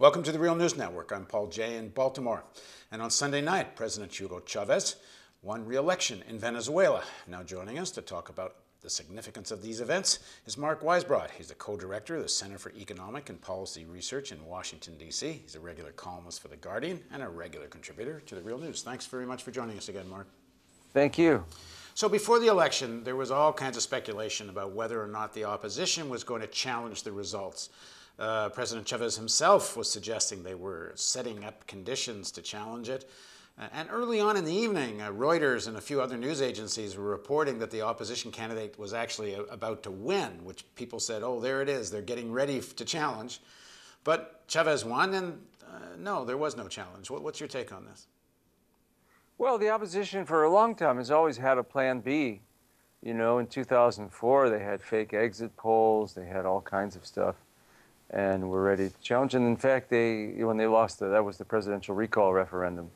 Welcome to the Real News Network. I'm Paul Jay in Baltimore. And on Sunday night, President Hugo Chavez won re-election in Venezuela. Now joining us to talk about the significance of these events is Mark Weisbrot. He's the co-director of the Center for Economic and Policy Research in Washington, D.C. He's a regular columnist for The Guardian and a regular contributor to the Real News. Thanks very much for joining us again, Mark. Thank you. So before the election, there was all kinds of speculation about whether or not the opposition was going to challenge the results. President Chavez himself was suggesting they were setting up conditions to challenge it. And early on in the evening, Reuters and a few other news agencies were reporting that the opposition candidate was actually about to win, which people said, oh, there it is, they're getting ready to challenge. But Chavez won, and no, there was no challenge. What's your take on this? Well, the opposition for a long time has always had a plan B. You know, in 2004, they had fake exit polls, they had all kinds of stuff, and were ready to challenge. And in fact, when they lost, that was the presidential recall referendum,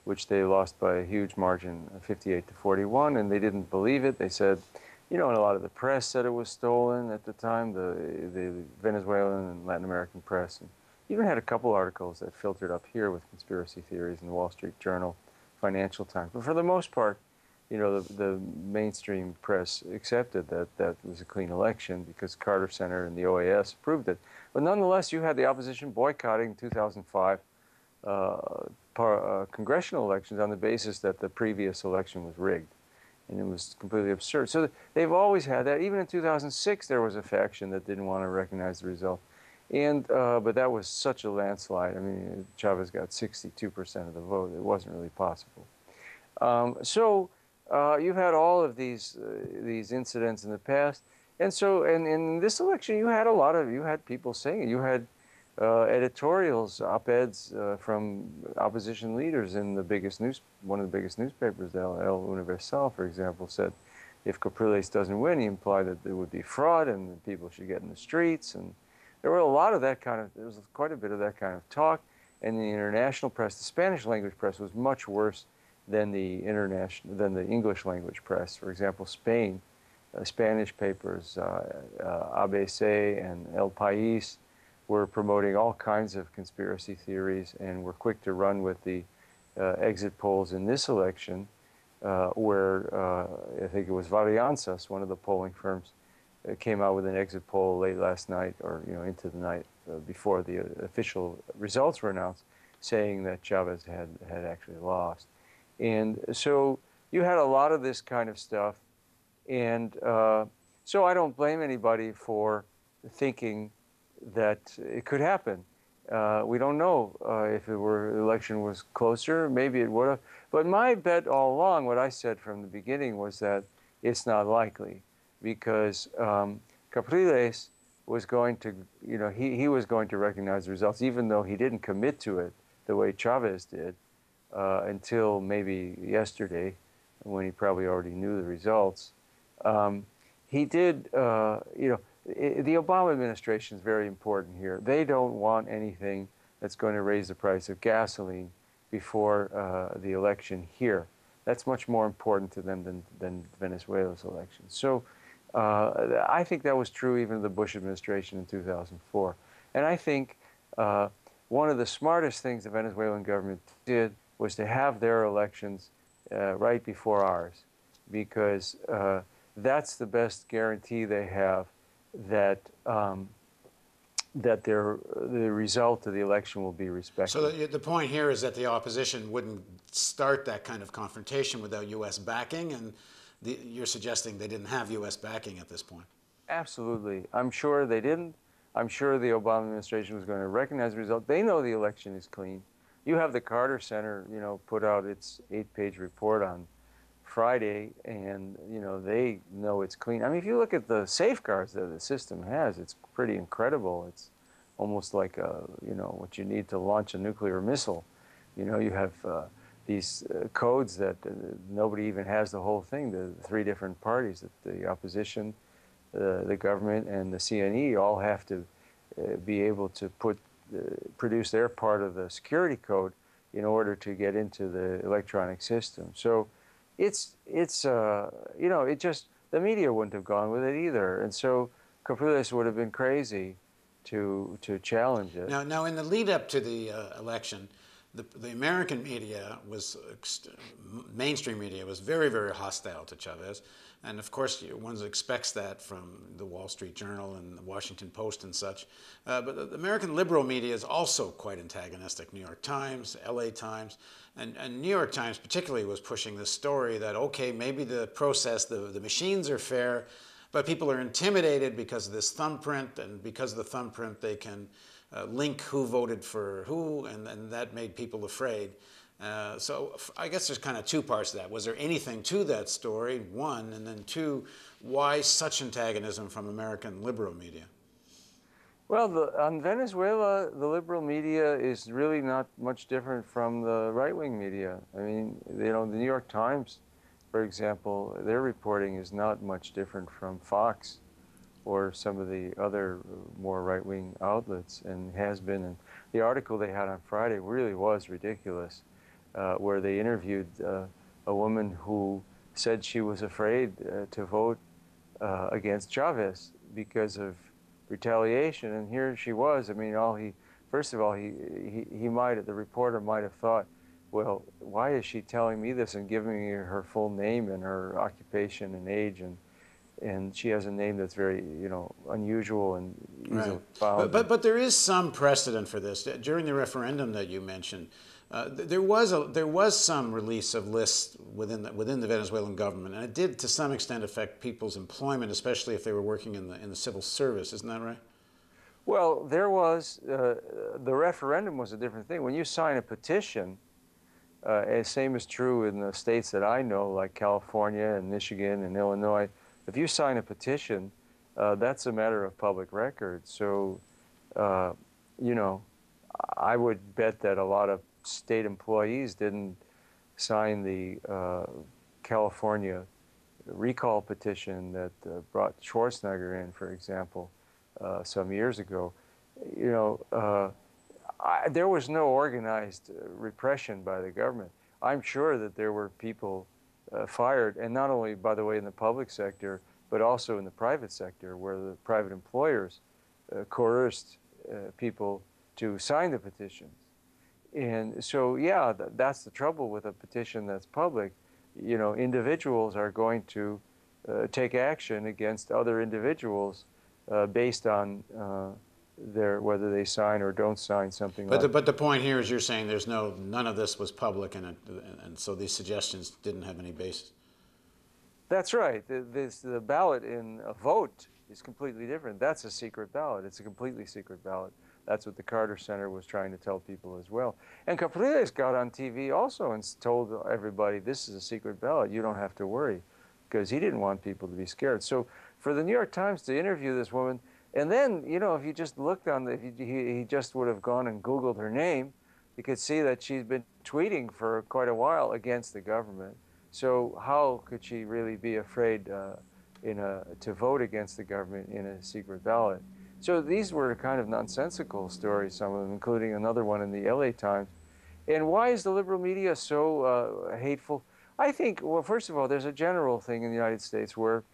which they lost by a huge margin, 58 to 41, and they didn't believe it. They said, you know, and a lot of the press said it was stolen at the time, the Venezuelan and Latin American press. And even had a couple articles that filtered up here with conspiracy theories in the Wall Street Journal, Financial Times. But for the most part, you know, the mainstream press accepted that that was a clean election because Carter Center and the OAS approved it. But nonetheless, you had the opposition boycotting 2005 congressional elections on the basis that the previous election was rigged. And it was completely absurd. So they've always had that. Even in 2006, there was a faction that didn't want to recognize the result. And but that was such a landslide. I mean, Chavez got 62% of the vote. It wasn't really possible. You've had all of these incidents in the past, and so in this election, you had people saying it. You had editorials, op-eds from opposition leaders in one of the biggest newspapers, El Universal, for example, said if Capriles doesn't win, he implied that there would be fraud and people should get in the streets. And there were a lot of that kind of, there was quite a bit of that kind of talk. And the international press, the Spanish language press, was much worse than the English language press. For example, Spain, Spanish papers, ABC and El País, were promoting all kinds of conspiracy theories and were quick to run with the exit polls in this election, where I think it was Varianzas, one of the polling firms, came out with an exit poll late last night, or into the night before the official results were announced, saying that Chavez had actually lost. And so you had a lot of this kind of stuff, and so I don't blame anybody for thinking that it could happen. We don't know if the election was closer. Maybe it would have. But my bet all along, what I said from the beginning, was that it's not likely, because Capriles was going to, he was going to recognize the results, even though he didn't commit to it the way Chavez did until maybe yesterday, when he probably already knew the results. He did, the Obama administration is very important here. They don't want anything that's going to raise the price of gasoline before the election here. That's much more important to them than Venezuela's election. So I think that was true even of the Bush administration in 2004. And I think one of the smartest things the Venezuelan government did was to have their elections right before ours, because that's the best guarantee they have that the result of the election will be respected. So the point here is that the opposition wouldn't start that kind of confrontation without U.S. backing, and you're suggesting they didn't have U.S. backing at this point. Absolutely. I'm sure they didn't. I'm sure the Obama administration was going to recognize the result. They know the election is clean. You have the Carter Center, put out its 8-page report on Friday, and they know it's clean. I mean, if you look at the safeguards that the system has, it's pretty incredible. It's almost like what you need to launch a nuclear missile. You have these codes that nobody even has the whole thing. The three different parties, the opposition, the government, and the CNE, all have to be able to produce their part of the security code in order to get into the electronic system. So it just, the media wouldn't have gone with it either. And so Capriles would have been crazy to challenge it. Now, in the lead up to the election, the American media was mainstream media was very, very hostile to Chavez, and of course one expects that from the Wall Street Journal and the Washington Post and such. But the American liberal media is also quite antagonistic. New York Times, L.A. Times, and New York Times particularly was pushing this story that okay, maybe the process, the machines are fair, but people are intimidated because of this thumbprint, and because of the thumbprint they can link who voted for who, and that made people afraid. So I guess there's kind of two parts to that. Was there anything to that story, one, and then two, why such antagonism from American liberal media? Well, on Venezuela, the liberal media is really not much different from the right-wing media. I mean, you know, the New York Times, for example, their reporting is not much different from Fox or some of the other more right-wing outlets, and has been. And the article they had on Friday really was ridiculous, where they interviewed a woman who said she was afraid to vote against Chavez because of retaliation, and here she was. I mean, first of all, the reporter might have thought, well, why is she telling me this and giving me her full name and her occupation and age, and she has a name that's very, you know, unusual and easily found. But there is some precedent for this. During the referendum that you mentioned, there was some release of lists within the Venezuelan government, and it did to some extent affect people's employment, especially if they were working in the civil service. Isn't that right? Well, there was the referendum was a different thing. When you sign a petition, and same is true in the states that I know, like California and Michigan and Illinois. If you sign a petition, that's a matter of public record. So, you know, I would bet that a lot of state employees didn't sign the California recall petition that brought Schwarzenegger in, for example, some years ago. You know, there was no organized repression by the government. I'm sure that there were people fired, and not only, by the way, in the public sector, but also in the private sector, where the private employers coerced people to sign the petitions. And so, yeah, that's the trouble with a petition that's public. You know, individuals are going to take action against other individuals based on whether they sign or don't sign something. But the point here is you're saying there's none of this was public, and so these suggestions didn't have any basis. That's right. The ballot in a vote is completely different. That's a secret ballot. It's a completely secret ballot. That's what the Carter Center was trying to tell people as well. And Capriles got on TV also and told everybody, this is a secret ballot. You don't have to worry, because he didn't want people to be scared. So for the New York Times to interview this woman, and then, you know, if you just looked on he just would have gone and Googled her name, you could see that she's been tweeting for quite a while against the government. So how could she really be afraid to vote against the government in a secret ballot? So these were kind of nonsensical stories, some of them, including another one in the LA Times. And why is the liberal media so hateful? I think, well, first of all, there's a general thing in the United States where,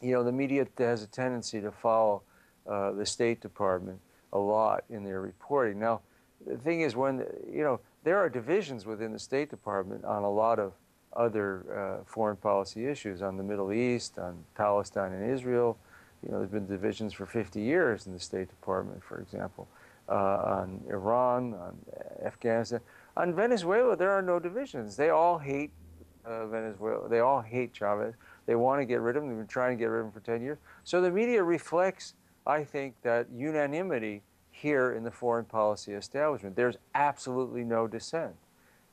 you know, the media has a tendency to follow the State Department a lot in their reporting. Now, the thing is, when, you know, there are divisions within the State Department on a lot of other foreign policy issues, on the Middle East, on Palestine and Israel. You know, there's been divisions for 50 years in the State Department, for example, on Iran, on Afghanistan. On Venezuela, there are no divisions. They all hate Venezuela. They all hate Chavez. They want to get rid of him. They've been trying to get rid of him for 10 years. So the media reflects, I think, that unanimity here in the foreign policy establishment. There's absolutely no dissent.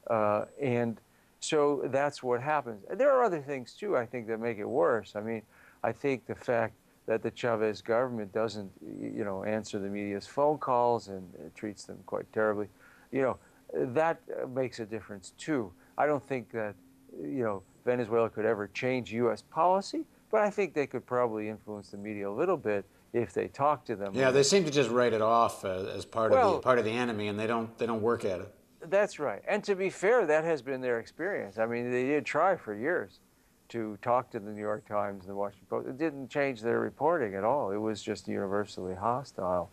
And so that's what happens. There are other things, too, I think, that make it worse. I mean, I think the fact that the Chavez government doesn't, you know, answer the media's phone calls and treats them quite terribly, you know, that makes a difference, too. I don't think that, you know, Venezuela could ever change U.S. policy, but I think they could probably influence the media a little bit if they talk to them. Yeah, they seem to just write it off as part of the enemy, and they don't work at it. That's right. And to be fair, that has been their experience. I mean, they did try for years to talk to the New York Times and the Washington Post. It didn't change their reporting at all. It was just universally hostile.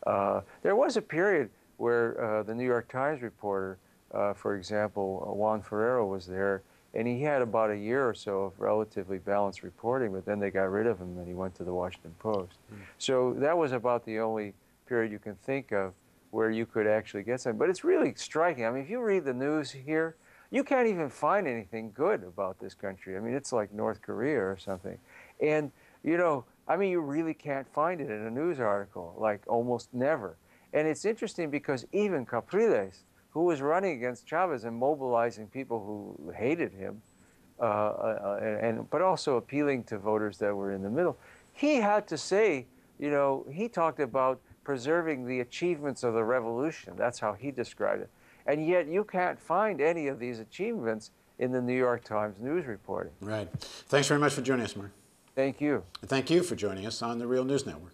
There was a period where the New York Times reporter, for example, Juan Ferrero was there, and he had about a year or so of relatively balanced reporting, but then they got rid of him and he went to the Washington Post. So that was about the only period you can think of where you could actually get something. But it's really striking. I mean, if you read the news here, you can't even find anything good about this country. I mean, it's like North Korea or something. And, you know, I mean, you really can't find it in a news article, like almost never. And it's interesting because even Capriles, who was running against Chavez and mobilizing people who hated him, but also appealing to voters that were in the middle, he had to say, you know, he talked about preserving the achievements of the revolution. That's how he described it. And yet you can't find any of these achievements in the New York Times news reporting. Right. Thanks very much for joining us, Mark. Thank you. And thank you for joining us on the Real News Network.